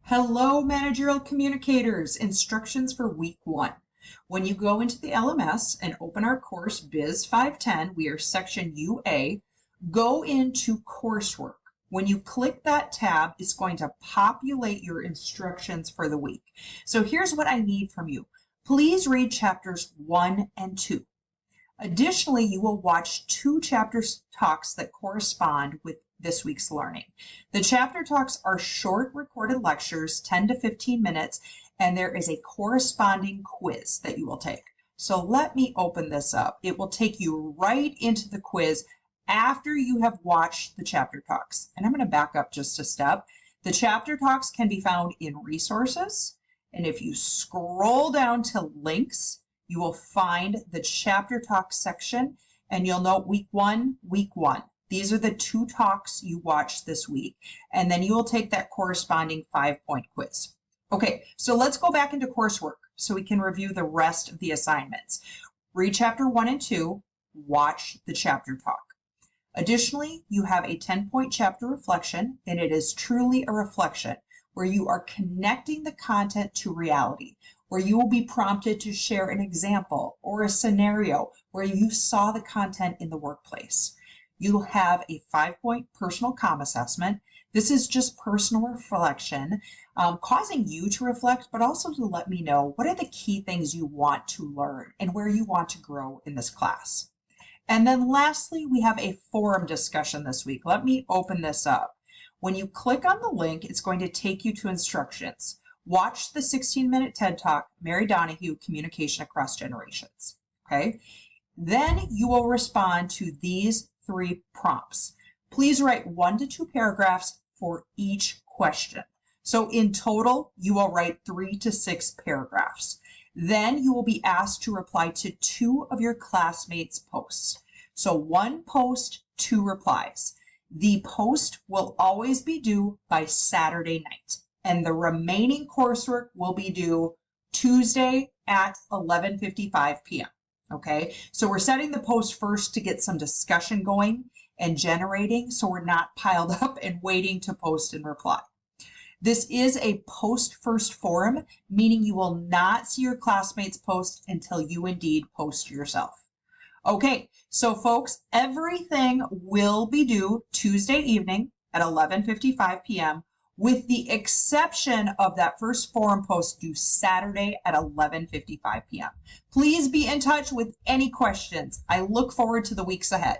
Hello, managerial communicators. Instructions for week 1. When you go into the LMS and open our course BUS510, we are section UA, go into Coursework. When you click that tab, it's going to populate your instructions for the week. So here's what I need from you. Please read chapters 1 and 2. Additionally, you will watch 2 chapter talks that correspond with this week's learning. The chapter talks are short recorded lectures, 10 to 15 minutes, and there is a corresponding quiz that you will take. So let me open this up. It will take you right into the quiz after you have watched the chapter talks. And I'm going to back up just a step. The chapter talks can be found in resources, and if you scroll down to links, you will find the chapter talk section, and you'll note week 1. These are the 2 talks you watched this week, and then you will take that corresponding 5-point quiz. Okay, so let's go back into coursework so we can review the rest of the assignments. Read chapter 1 and 2, watch the chapter talk. Additionally, you have a 10-point chapter reflection, and it is truly a reflection where you are connecting the content to reality, where you will be prompted to share an example or a scenario where you saw the content in the workplace. You'll have a 5-point personal comm assessment. This is just personal reflection, causing you to reflect, but also to let me know what are the key things you want to learn and where you want to grow in this class. And then lastly, we have a forum discussion this week. Let me open this up. When you click on the link, it's going to take you to instructions. Watch the 16-minute TED Talk, Mary Donahue, Communication Across Generations. Okay? Then you will respond to these 3 prompts. Please write 1 to 2 paragraphs for each question. So in total, you will write 3 to 6 paragraphs. Then you will be asked to reply to 2 of your classmates' posts. So 1 post, 2 replies. The post will always be due by Saturday night, and the remaining coursework will be due Tuesday at 11:55 p.m. Okay, so we're setting the post first to get some discussion going and generating so we're not piled up and waiting to post and reply. This is a post first forum, meaning you will not see your classmates post until you indeed post yourself. Okay, so folks, everything will be due Tuesday evening at 11:55 p.m. with the exception of that first forum post due Saturday at 11:55 p.m. Please be in touch with any questions. I look forward to the weeks ahead.